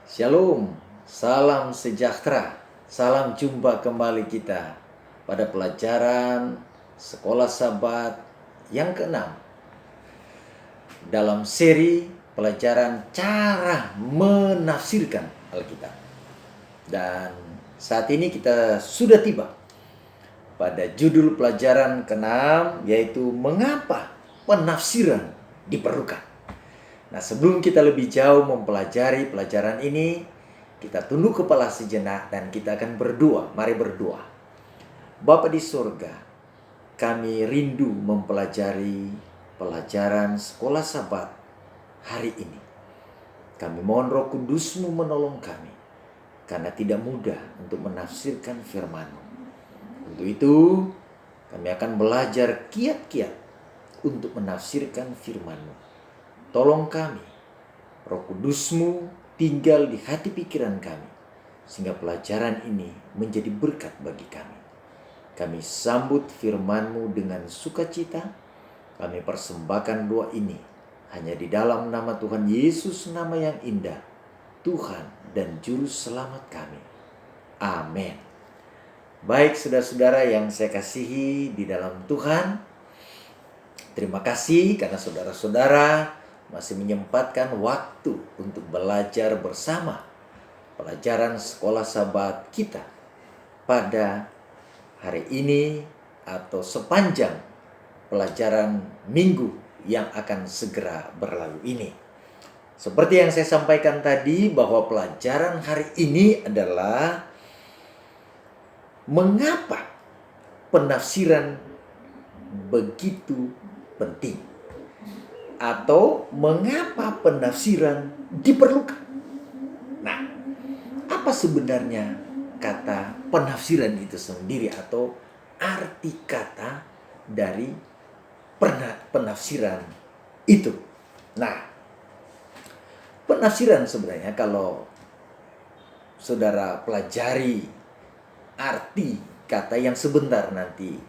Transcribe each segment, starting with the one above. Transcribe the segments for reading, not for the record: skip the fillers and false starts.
Shalom, salam sejahtera, salam jumpa kembali kita pada pelajaran Sekolah Sabat yang keenam dalam seri pelajaran cara menafsirkan Alkitab. Dan saat ini kita sudah tiba pada judul pelajaran keenam, yaitu mengapa penafsiran diperlukan. Nah, sebelum kita lebih jauh mempelajari pelajaran ini, kita tunduk kepala sejenak dan kita akan berdoa. Mari berdoa. Bapa di surga, kami rindu mempelajari pelajaran Sekolah Sabat hari ini. Kami mohon Roh Kudus-Mu menolong kami, karena tidak mudah untuk menafsirkan firman-Mu. Untuk itu, kami akan belajar kiat-kiat untuk menafsirkan firman-Mu. Tolong kami, Roh Kudus-Mu tinggal di hati pikiran kami, sehingga pelajaran ini menjadi berkat bagi kami. Kami sambut firman-Mu dengan sukacita. Kami persembahkan doa ini hanya di dalam nama Tuhan Yesus, nama yang indah, Tuhan dan Juru Selamat kami. Amin. Baik saudara-saudara yang saya kasihi di dalam Tuhan, terima kasih karena saudara-saudara masih menyempatkan waktu untuk belajar bersama pelajaran Sekolah Sabat kita pada hari ini atau sepanjang pelajaran minggu yang akan segera berlalu ini. Seperti yang saya sampaikan tadi, bahwa pelajaran hari ini adalah mengapa penafsiran begitu penting, atau mengapa penafsiran diperlukan. Nah, apa sebenarnya kata penafsiran itu sendiri atau arti kata dari penafsiran itu? Nah, penafsiran sebenarnya kalau saudara pelajari arti kata yang sebentar nanti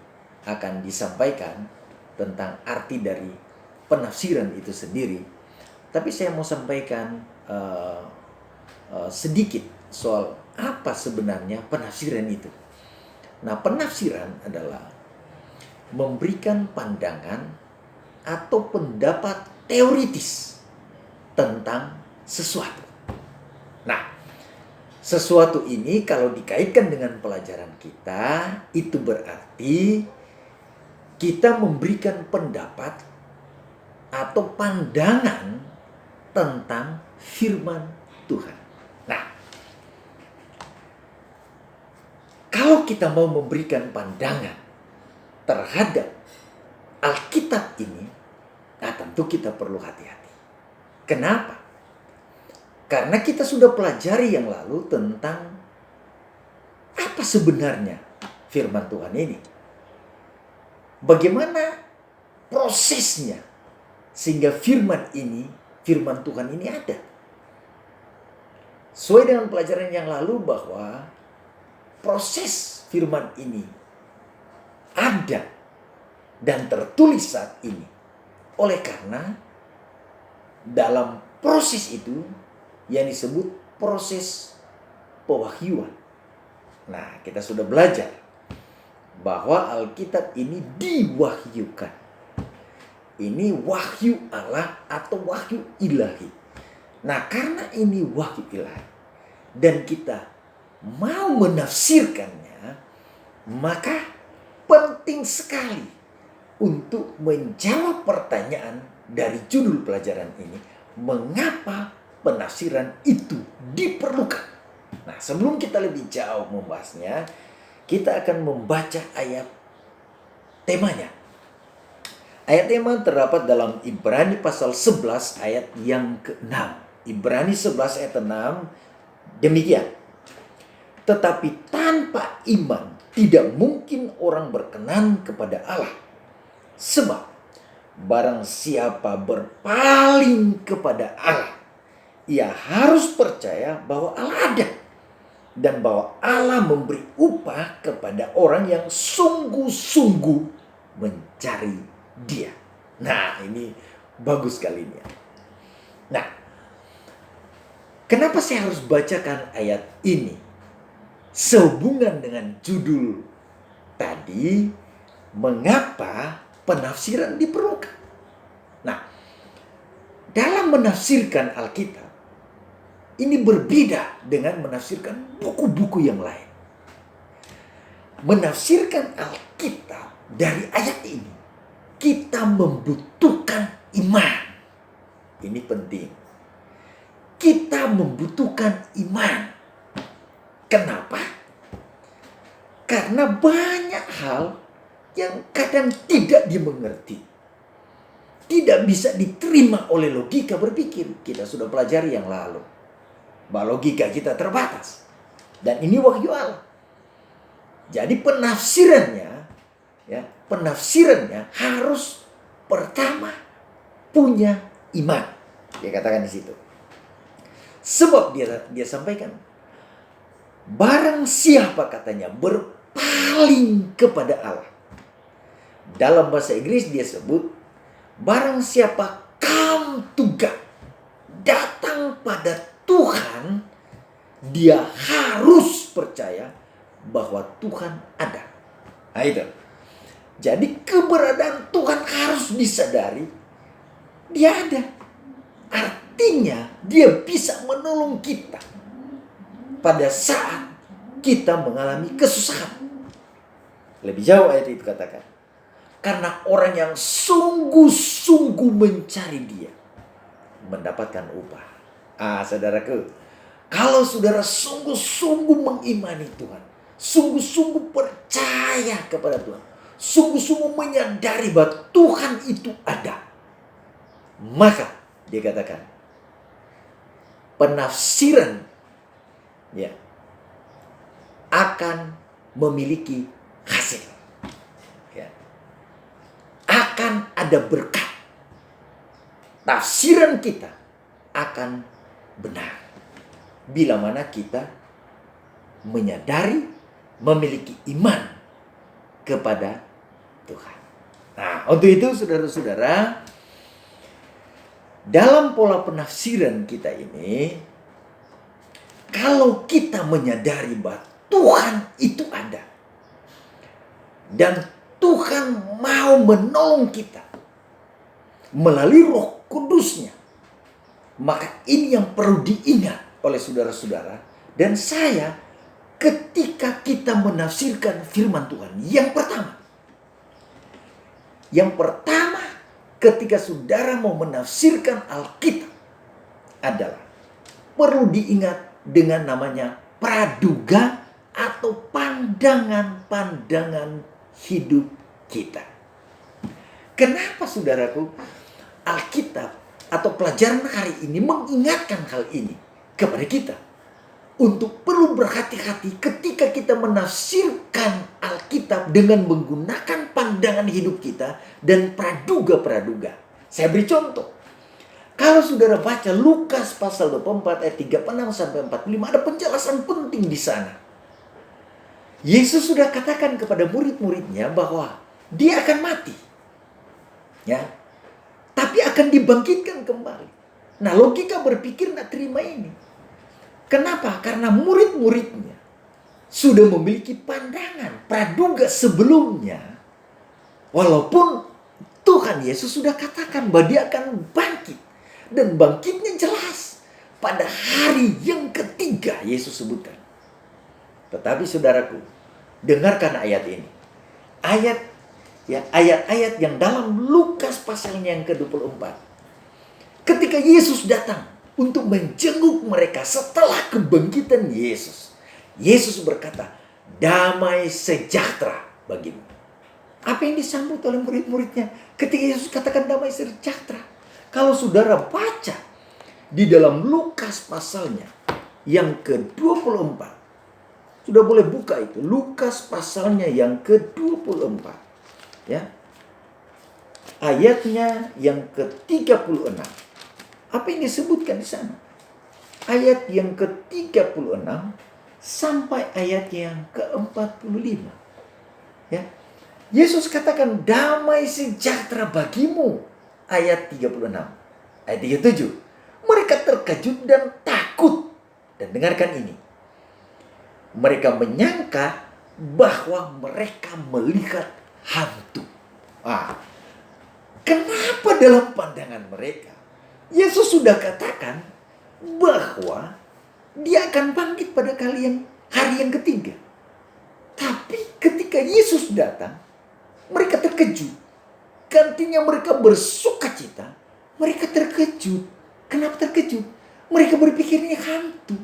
akan disampaikan tentang arti dari penafsiran itu sendiri. Tapi saya mau sampaikan sedikit soal apa sebenarnya penafsiran itu. Nah, penafsiran adalah memberikan pandangan atau pendapat teoritis tentang sesuatu. Nah, sesuatu ini kalau dikaitkan dengan pelajaran kita, itu berarti kita memberikan pendapat atau pandangan tentang firman Tuhan. Nah, kalau kita mau memberikan pandangan terhadap Alkitab ini, nah tentu kita perlu hati-hati. Kenapa? Karena kita sudah pelajari yang lalu tentang apa sebenarnya firman Tuhan ini. Bagaimana prosesnya sehingga firman Tuhan ini ada. Sesuai dengan pelajaran yang lalu bahwa proses firman ini ada dan tertulis saat ini. Oleh karena dalam proses itu yang disebut proses pewahyuan. Nah, kita sudah belajar bahwa Alkitab ini diwahyukan. Ini wahyu Allah atau wahyu ilahi. Nah, karena ini wahyu ilahi dan kita mau menafsirkannya, maka penting sekali untuk menjawab pertanyaan dari judul pelajaran ini, mengapa penafsiran itu diperlukan. Nah, sebelum kita lebih jauh membahasnya, kita akan membaca ayat temanya. Ayat tema terdapat dalam Ibrani pasal 11 ayat yang ke-6. Ibrani 11 ayat 6 demikian. Tetapi tanpa iman tidak mungkin orang berkenan kepada Allah. Sebab barang siapa berpaling kepada Allah, ia harus percaya bahwa Allah ada dan bahwa Allah memberi upah kepada orang yang sungguh-sungguh mencari Dia. Nah, ini bagus sekali ini. Nah, Kenapa saya harus bacakan ayat ini? Sehubungan dengan judul tadi, mengapa penafsiran diperlukan? Nah, dalam menafsirkan Alkitab, ini berbeda dengan menafsirkan buku-buku yang lain. Menafsirkan Alkitab dari ayat ini, kita membutuhkan iman. Ini penting. Kita membutuhkan iman. Kenapa? Karena banyak hal yang kadang tidak dimengerti, tidak bisa diterima oleh logika berpikir. Kita sudah pelajari yang lalu bahwa logika kita terbatas, dan ini wahyu Allah. Jadi penafsirannya harus pertama punya iman. Dia katakan di situ. Sebab dia sampaikan, barang siapa katanya berpaling kepada Allah. Dalam bahasa Inggris dia sebut, barang siapa come to God, datang pada Tuhan, dia harus percaya bahwa Tuhan ada. Nah itu. Jadi keberadaan Tuhan harus disadari, dia ada. Artinya dia bisa menolong kita pada saat kita mengalami kesusahan. Lebih jauh ayat itu katakan, karena orang yang sungguh-sungguh mencari dia mendapatkan upah. Saudaraku, kalau saudara sungguh-sungguh mengimani Tuhan, sungguh-sungguh percaya kepada Tuhan, sungguh-sungguh menyadari bahwa Tuhan itu ada, maka dia katakan penafsiran akan memiliki hasil, akan ada berkat. Tafsiran kita akan benar bila mana kita menyadari, memiliki iman kepada Tuhan. Nah, untuk itu saudara-saudara, dalam pola penafsiran kita ini, kalau kita menyadari bahwa Tuhan itu ada dan Tuhan mau menolong kita melalui Roh Kudus-Nya, maka ini yang perlu diingat oleh saudara-saudara dan saya ketika kita menafsirkan firman Tuhan. Yang pertama ketika saudara mau menafsirkan Alkitab adalah perlu diingat dengan namanya praduga atau pandangan-pandangan hidup kita. Kenapa saudaraku Alkitab atau pelajaran hari ini mengingatkan hal ini kepada kita? Untuk perlu berhati-hati ketika kita menafsirkan Alkitab dengan menggunakan pandangan hidup kita dan praduga-praduga. Saya beri contoh. Kalau saudara baca Lukas pasal 24 ayat 36 sampai 45, ada penjelasan penting di sana. Yesus sudah katakan kepada murid-muridnya bahwa dia akan mati. Tapi akan dibangkitkan kembali. Nah, logika berpikir tidak terima ini. Kenapa? Karena murid-muridnya sudah memiliki pandangan praduga sebelumnya. Walaupun Tuhan Yesus sudah katakan bahwa dia akan bangkit. Dan bangkitnya jelas. Pada hari yang ketiga Yesus sebutkan. Tetapi saudaraku, dengarkan ayat ini. Ayat-ayat yang dalam Lukas pasalnya yang ke-24. Ketika Yesus datang untuk menjenguk mereka setelah kebangkitan Yesus. Yesus berkata, damai sejahtera bagimu. Apa yang disambut oleh murid-muridnya ketika Yesus katakan damai sejahtera? Kalau saudara baca di dalam Lukas pasalnya yang ke-24. Sudah boleh buka itu. Lukas pasalnya yang ke-24. Ayatnya yang ke-36. Apa yang disebutkan di sana? Ayat yang ke-36 sampai ayat yang ke-45. Yesus katakan damai sejahtera bagimu. Ayat 36. Ayat 37. Mereka terkejut dan takut Dan dengarkan ini. Mereka menyangka bahwa mereka melihat hantu. Kenapa dalam pandangan mereka Yesus sudah katakan bahwa dia akan bangkit pada hari yang ketiga. Tapi ketika Yesus datang, mereka terkejut. Gantinya mereka bersukacita, mereka terkejut. Kenapa terkejut? Mereka berpikir ini hantu.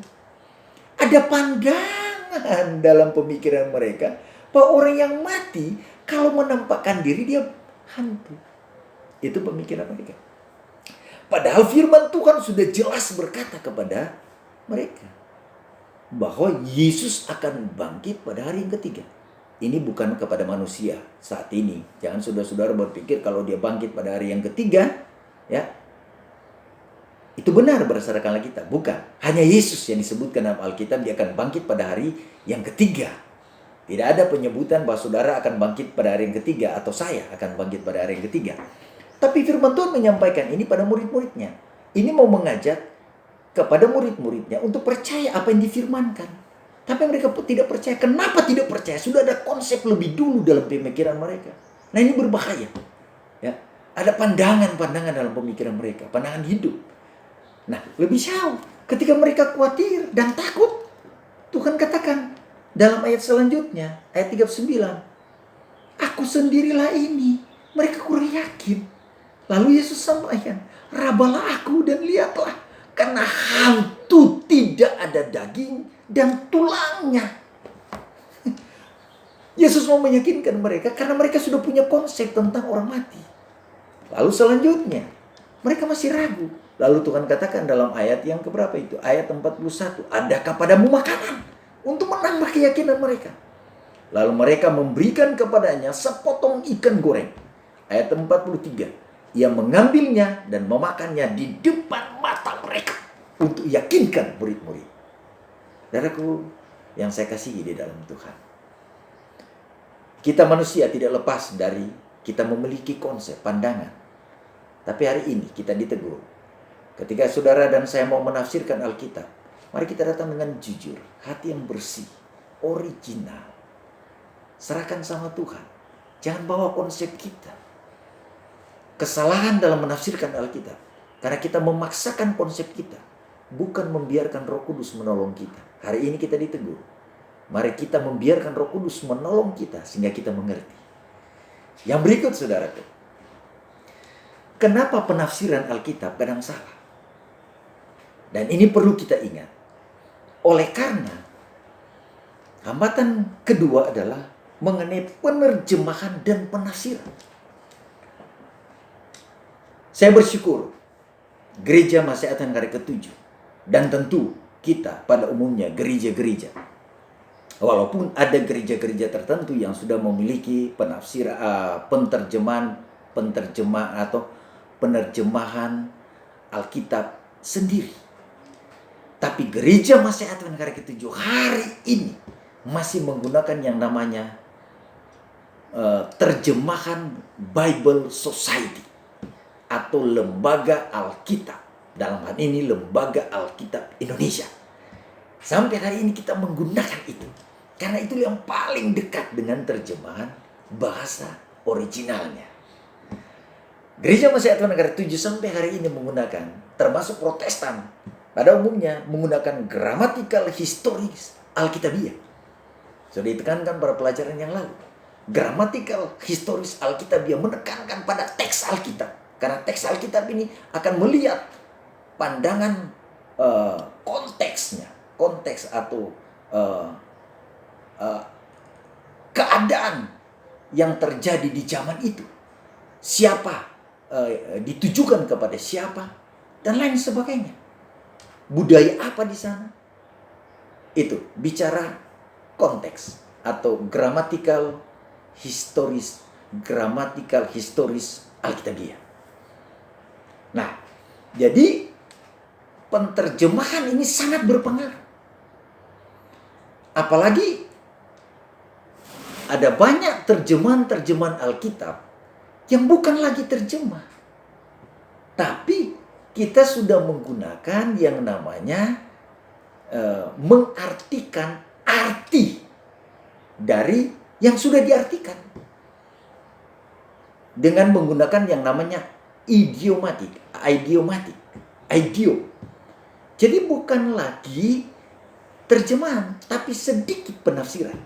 Ada pandangan dalam pemikiran mereka bahwa orang yang mati kalau menampakkan diri dia hantu. Itu pemikiran mereka. Padahal firman Tuhan sudah jelas berkata kepada mereka bahwa Yesus akan bangkit pada hari yang ketiga. Ini bukan kepada manusia saat ini. Jangan saudara-saudara berpikir kalau dia bangkit pada hari yang ketiga, ya, itu benar berdasarkan Alkitab. Bukan. Hanya Yesus yang disebutkan dalam Alkitab dia akan bangkit pada hari yang ketiga. Tidak ada penyebutan bahwa saudara akan bangkit pada hari yang ketiga atau saya akan bangkit pada hari yang ketiga. Tapi firman Tuhan menyampaikan ini pada murid-muridnya. Ini mau mengajak kepada murid-muridnya untuk percaya apa yang difirmankan. Tapi mereka tidak percaya. Kenapa tidak percaya? Sudah ada konsep lebih dulu dalam pemikiran mereka. Nah, ini berbahaya. Ya, ada pandangan-pandangan dalam pemikiran mereka, pandangan hidup. Nah, lebih jauh ketika mereka khawatir dan takut, Tuhan katakan dalam ayat selanjutnya, ayat 39, aku sendirilah ini, mereka kurang yakin. Lalu Yesus sampaikan, rabalah aku dan lihatlah, karena hantu tidak ada daging dan tulangnya. Yesus mau meyakinkan mereka karena mereka sudah punya konsep tentang orang mati. Lalu selanjutnya, mereka masih ragu. Lalu Tuhan katakan dalam ayat yang keberapa itu? Ayat 41. Adakah padamu makanan untuk menambah keyakinan mereka? Lalu mereka memberikan kepadanya sepotong ikan goreng. Ayat 43. Ia mengambilnya dan memakannya di depan mata mereka untuk yakinkan murid-murid. Saudaraku yang saya kasihi di dalam Tuhan. Kita manusia tidak lepas dari kita memiliki konsep, pandangan. Tapi hari ini kita ditegur. Ketika saudara dan saya mau menafsirkan Alkitab, mari kita datang dengan jujur, hati yang bersih, original. Serahkan sama Tuhan. Jangan bawa konsep kita. Kesalahan dalam menafsirkan Alkitab. Karena kita memaksakan konsep kita. Bukan membiarkan Roh Kudus menolong kita. Hari ini kita ditegur. Mari kita membiarkan Roh Kudus menolong kita sehingga kita mengerti. Yang berikut saudaraku. Kenapa penafsiran Alkitab kadang salah? Dan ini perlu kita ingat. Oleh karena hambatan kedua adalah mengenai penerjemahan dan penafsiran. Saya bersyukur gereja masih ada hari ke-7. Dan tentu kita pada umumnya gereja-gereja. Walaupun ada gereja-gereja tertentu yang sudah memiliki penerjemahan Alkitab sendiri. Tapi gereja masih ada hari ke-7 hari ini masih menggunakan yang namanya terjemahan Bible Society atau Lembaga Alkitab. Dalam hal ini Lembaga Alkitab Indonesia. Sampai hari ini kita menggunakan itu. Karena itu yang paling dekat dengan terjemahan bahasa originalnya. Gereja Masih Ada Negara 7 sampai hari ini menggunakan, termasuk Protestan, pada umumnya menggunakan gramatikal historis Alkitabiah. Sudah ditekankan pada pelajaran yang lalu. Gramatikal historis Alkitabiah menekankan pada teks Alkitab. Karena teks Alkitab ini akan melihat pandangan konteksnya, konteks atau keadaan yang terjadi di zaman itu, siapa ditujukan kepada siapa dan lain sebagainya, budaya apa di sana, itu bicara konteks atau gramatikal historis Alkitabiah. Nah, jadi penterjemahan ini sangat berpengaruh. Apalagi ada banyak terjemahan-terjemahan Alkitab yang bukan lagi terjemah. Tapi kita sudah menggunakan yang namanya mengartikan arti dari yang sudah diartikan dengan menggunakan yang namanya idiomatik. Jadi bukan lagi terjemahan, tapi sedikit penafsiran.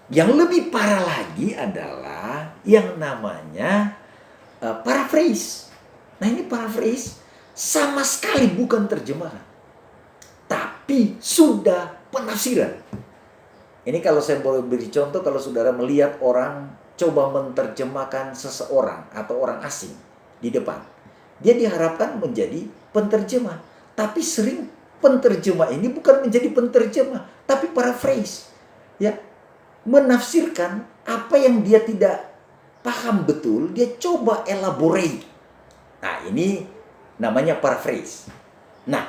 Yang lebih parah lagi adalah yang namanya paraphrase. Nah, ini paraphrase sama sekali bukan terjemahan, tapi sudah penafsiran. Ini kalau saya boleh beri contoh, kalau saudara melihat orang coba menerjemahkan seseorang atau orang asing di depan, dia diharapkan menjadi penterjemah. Tapi sering penterjemah ini bukan menjadi penterjemah, tapi paraphrase. Ya, menafsirkan apa yang dia tidak paham betul, dia coba elaborate. Nah, ini namanya paraphrase. Nah,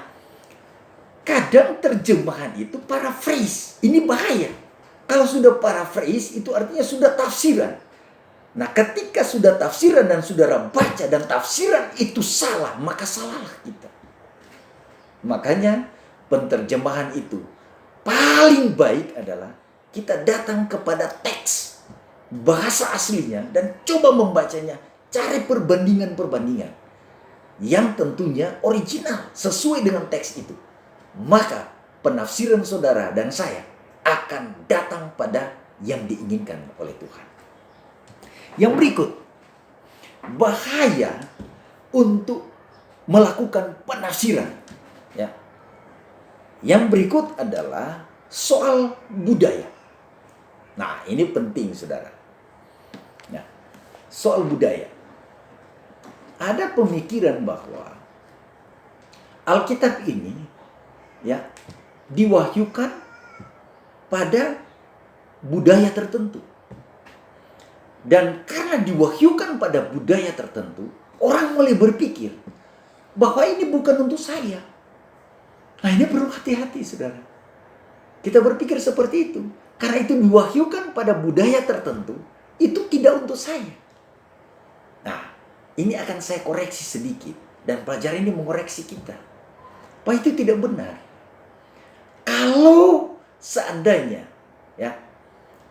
kadang terjemahan itu paraphrase. Ini bahaya. Kalau sudah paraphrase itu artinya sudah tafsiran. Nah, ketika sudah tafsiran dan saudara baca dan tafsiran itu salah, maka salahlah kita. Makanya penterjemahan itu paling baik adalah kita datang kepada teks bahasa aslinya dan coba membacanya, cari perbandingan-perbandingan yang tentunya original sesuai dengan teks itu. Maka penafsiran saudara dan saya akan datang pada yang diinginkan oleh Tuhan. Yang berikut, bahaya untuk melakukan penafsiran. Ya. Yang berikut adalah soal budaya. Nah, ini penting, saudara. Nah, soal budaya. Ada pemikiran bahwa Alkitab ini ya diwahyukan pada budaya tertentu. Dan karena diwahyukan pada budaya tertentu, orang mulai berpikir bahwa ini bukan untuk saya. Nah, ini perlu hati-hati, saudara. Kita berpikir seperti itu. Karena itu diwahyukan pada budaya tertentu, itu tidak untuk saya. Nah, ini akan saya koreksi sedikit. Dan pelajaran ini mengoreksi kita. Bahwa itu tidak benar. Kalau seandainya ya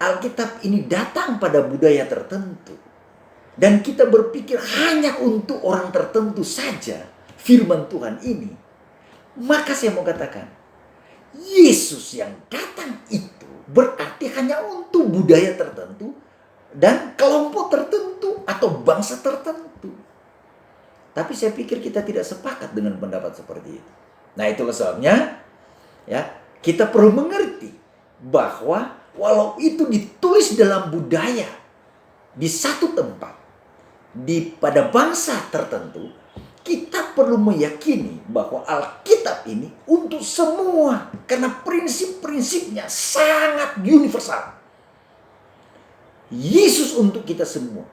Alkitab ini datang pada budaya tertentu, dan kita berpikir hanya untuk orang tertentu saja firman Tuhan ini, maka saya mau katakan, Yesus yang datang itu berarti hanya untuk budaya tertentu dan kelompok tertentu atau bangsa tertentu. Tapi saya pikir kita tidak sepakat dengan pendapat seperti itu. Nah, itulah sebabnya ya kita perlu mengerti bahwa walau itu ditulis dalam budaya di satu tempat, pada bangsa tertentu, kita perlu meyakini bahwa Alkitab ini untuk semua. Karena prinsip-prinsipnya sangat universal. Yesus untuk kita semua.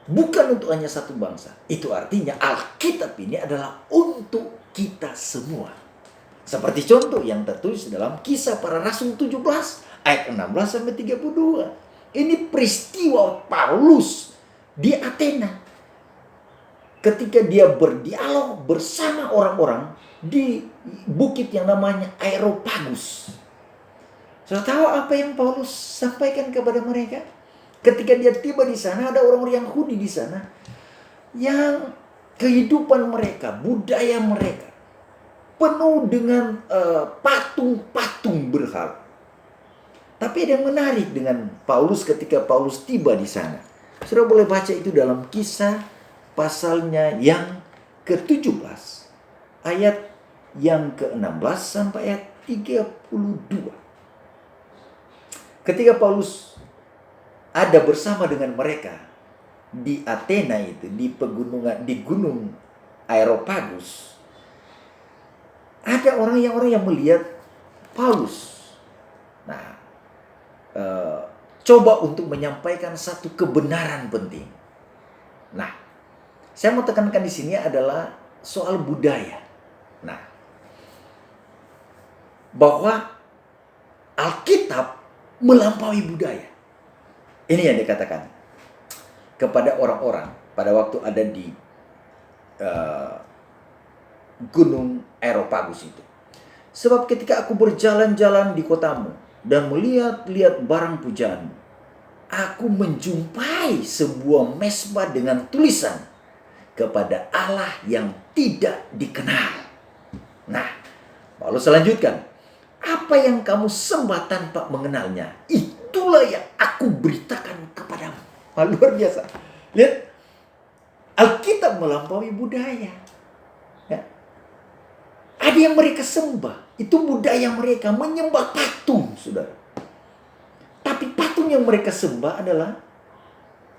Bukan untuk hanya satu bangsa. Itu artinya Alkitab ini adalah untuk kita semua. Seperti contoh yang tertulis dalam Kisah Para Rasul 17 ayat 16-32. Ini peristiwa Paulus di Athena. Ketika dia berdialog bersama orang-orang di bukit yang namanya Areopagus. Saudara tahu apa yang Paulus sampaikan kepada mereka? Ketika dia tiba di sana, ada orang-orang Yahudi di sana yang kehidupan mereka, budaya mereka penuh dengan patung-patung berhala. Tapi ada yang menarik dengan Paulus ketika Paulus tiba di sana. Saudara boleh baca itu dalam Kisah pasalnya yang ke-17 ayat yang ke-16 sampai ayat 32. Ketika Paulus ada bersama dengan mereka di Athena itu, di pegunungan, di gunung Areopagus, ada orang yang melihat Paulus. Nah, coba untuk menyampaikan satu kebenaran penting. Nah, saya mau tekankan di sini adalah soal budaya. Nah, bahwa Alkitab melampaui budaya. Ini yang dikatakan kepada orang-orang pada waktu ada di Gunung Areopagus itu. Sebab ketika aku berjalan-jalan di kotamu dan melihat-lihat barang pujaanmu, aku menjumpai sebuah mesbah dengan tulisan, kepada Allah yang tidak dikenal. Nah, Paulus selanjutkan, apa yang kamu sembah tanpa mengenalnya, itulah yang aku beritakan kepadamu. Luar biasa. Lihat, Alkitab melampaui budaya. Ya. Ada yang mereka sembah, itu budaya mereka menyembah patung, saudara. Tapi patung yang mereka sembah adalah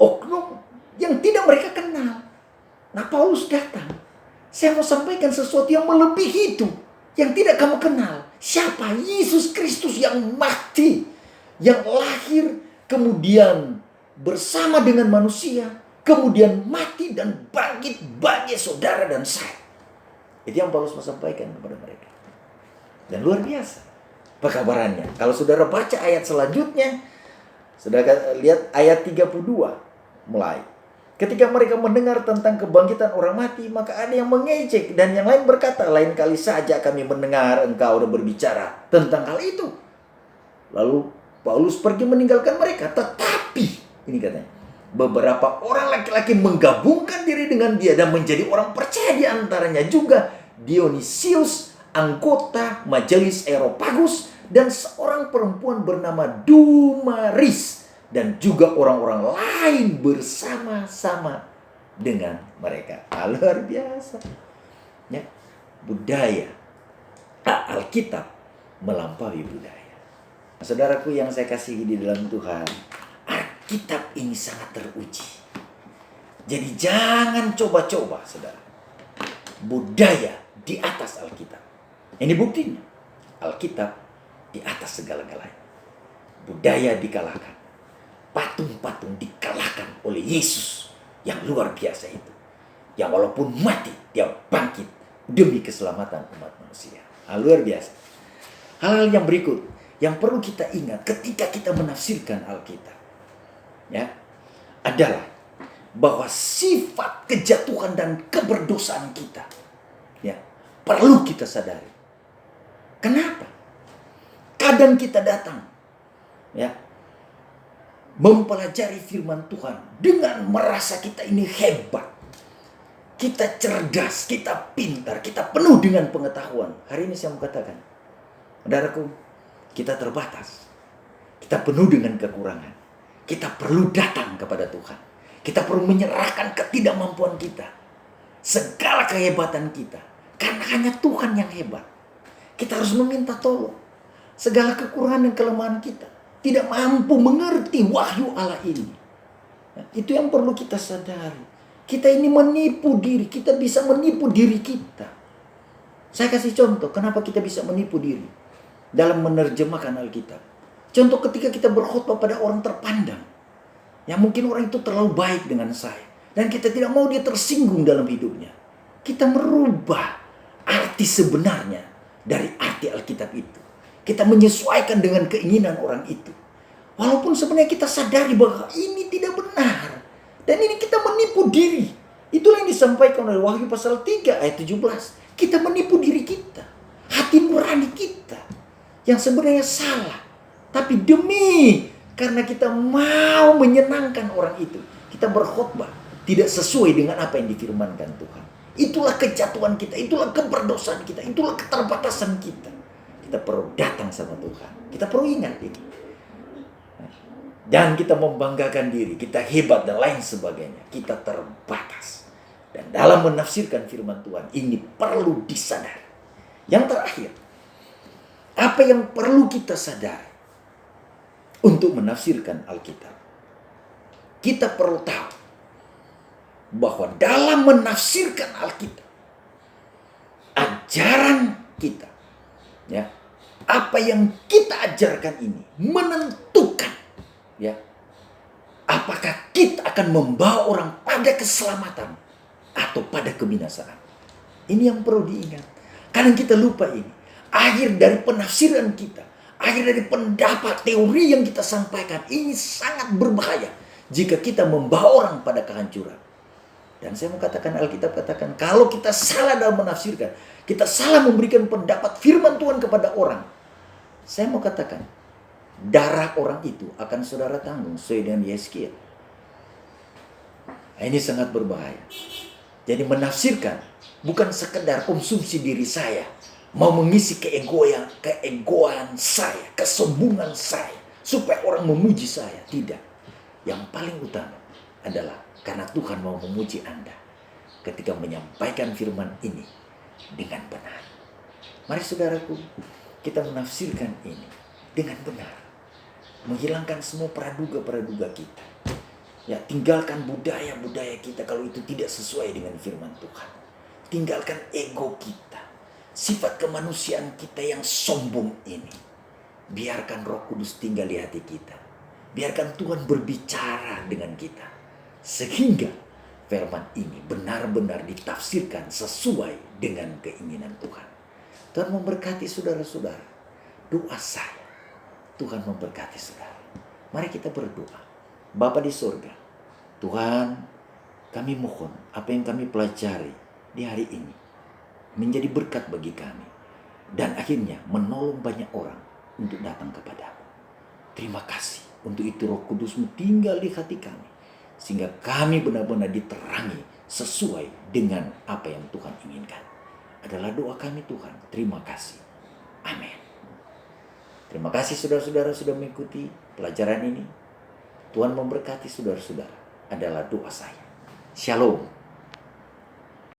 oknum yang tidak mereka kenal. Nah, Paulus datang. Saya mau sampaikan sesuatu yang melebihi itu, yang tidak kamu kenal. Siapa? Yesus Kristus yang mati, yang lahir, kemudian bersama dengan manusia, kemudian mati dan bangkit bagi saudara dan saya. Itu yang Paulus mau sampaikan kepada mereka. Dan luar biasa pekabarannya. Kalau saudara baca ayat selanjutnya, saudara lihat ayat 32 mulai. Ketika mereka mendengar tentang kebangkitan orang mati, maka ada yang mengejek dan yang lain berkata, lain kali saja kami mendengar engkau berbicara tentang hal itu. Lalu Paulus pergi meninggalkan mereka. Tetapi, ini katanya, beberapa orang laki-laki menggabungkan diri dengan dia dan menjadi orang percaya, di antaranya juga Dionysius, anggota majelis Areopagus, dan seorang perempuan bernama Dumaris, dan juga orang-orang lain bersama-sama dengan mereka. Luar biasa. Ya, budaya Alkitab melampaui budaya. Saudaraku yang saya kasihi di dalam Tuhan, Alkitab ini sangat teruji. Jadi jangan coba-coba, saudara, budaya di atas Alkitab. Ini buktinya. Alkitab di atas segala-galanya. Budaya dikalahkan. Patung-patung dikalahkan oleh Yesus yang luar biasa itu. Yang walaupun mati, dia bangkit demi keselamatan umat manusia. Luar biasa. Hal-hal yang berikut yang perlu kita ingat ketika kita menafsirkan Alkitab, ya, adalah bahwa sifat kejatuhan dan keberdosaan kita, ya, perlu kita sadari. Kenapa? Kadang kita datang, ya, mempelajari firman Tuhan dengan merasa kita ini hebat, kita cerdas, kita pintar, kita penuh dengan pengetahuan. Hari ini saya mau katakan, saudaraku, kita terbatas, kita penuh dengan kekurangan. Kita perlu datang kepada Tuhan. Kita perlu menyerahkan ketidakmampuan kita, segala kehebatan kita, karena hanya Tuhan yang hebat. Kita harus meminta tolong. Segala kekurangan dan kelemahan kita, tidak mampu mengerti wahyu Allah ini. Itu yang perlu kita sadari. Kita ini menipu diri. Kita bisa menipu diri kita. Saya kasih contoh kenapa kita bisa menipu diri dalam menerjemahkan Alkitab. Contoh ketika kita berkhotbah pada orang terpandang, yang mungkin orang itu terlalu baik dengan saya, dan kita tidak mau dia tersinggung dalam hidupnya. Kita merubah arti sebenarnya dari arti Alkitab itu. Kita menyesuaikan dengan keinginan orang itu. Walaupun sebenarnya kita sadari bahwa ini tidak benar. Dan ini kita menipu diri. Itulah yang disampaikan oleh Wahyu pasal 3 ayat 17. Kita menipu diri kita. Hati nurani kita. Yang sebenarnya salah. Tapi karena kita mau menyenangkan orang itu, kita berkhotbah tidak sesuai dengan apa yang difirmankan Tuhan. Itulah kejatuhan kita. Itulah keberdosaan kita. Itulah keterbatasan kita. Kita perlu datang sama Tuhan. Kita perlu ingat ini. Dan kita membanggakan diri. Kita hebat dan lain sebagainya. Kita terbatas. Dan dalam menafsirkan firman Tuhan, ini perlu disadari. Yang terakhir, apa yang perlu kita sadari untuk menafsirkan Alkitab? Kita perlu tahu bahwa dalam menafsirkan Alkitab, ajaran kita, ya, apa yang kita ajarkan ini menentukan, ya, apakah kita akan membawa orang pada keselamatan atau pada kebinasaan. Ini yang perlu diingat. Kadang kita lupa ini. Akhir dari penafsiran kita, akhir dari pendapat teori yang kita sampaikan, ini sangat berbahaya jika kita membawa orang pada kehancuran. Dan saya mau katakan, Alkitab katakan, kalau kita salah dalam menafsirkan, kita salah memberikan pendapat firman Tuhan kepada orang, saya mau katakan, darah orang itu akan saudara tanggung sesuai dengan Yeskiel. Nah, ini sangat berbahaya. Jadi menafsirkan bukan sekedar konsumsi diri saya, mau mengisi keegoan saya, kesombongan saya, supaya orang memuji saya. Tidak. Yang paling utama adalah karena Tuhan mau memuji Anda ketika menyampaikan firman ini dengan benar. Mari saudaraku, kita menafsirkan ini dengan benar. Menghilangkan semua praduga-praduga kita. Ya, tinggalkan budaya-budaya kita kalau itu tidak sesuai dengan firman Tuhan. Tinggalkan ego kita. Sifat kemanusiaan kita yang sombong ini. Biarkan Roh Kudus tinggal di hati kita. Biarkan Tuhan berbicara dengan kita. Sehingga firman ini benar-benar ditafsirkan sesuai dengan keinginan Tuhan. Tuhan memberkati saudara-saudara. Doa saya, Tuhan memberkati saudara. Mari kita berdoa. Bapa di surga, Tuhan, kami mohon apa yang kami pelajari di hari ini menjadi berkat bagi kami. Dan akhirnya menolong banyak orang untuk datang kepadamu. Terima kasih. Untuk itu Roh Kudus-Mu tinggal di hati kami. Sehingga kami benar-benar diterangi sesuai dengan apa yang Tuhan inginkan. Adalah doa kami Tuhan. Terima kasih. Amin. Terima kasih saudara-saudara sudah mengikuti pelajaran ini. Tuhan memberkati saudara-saudara. Adalah doa saya. Shalom.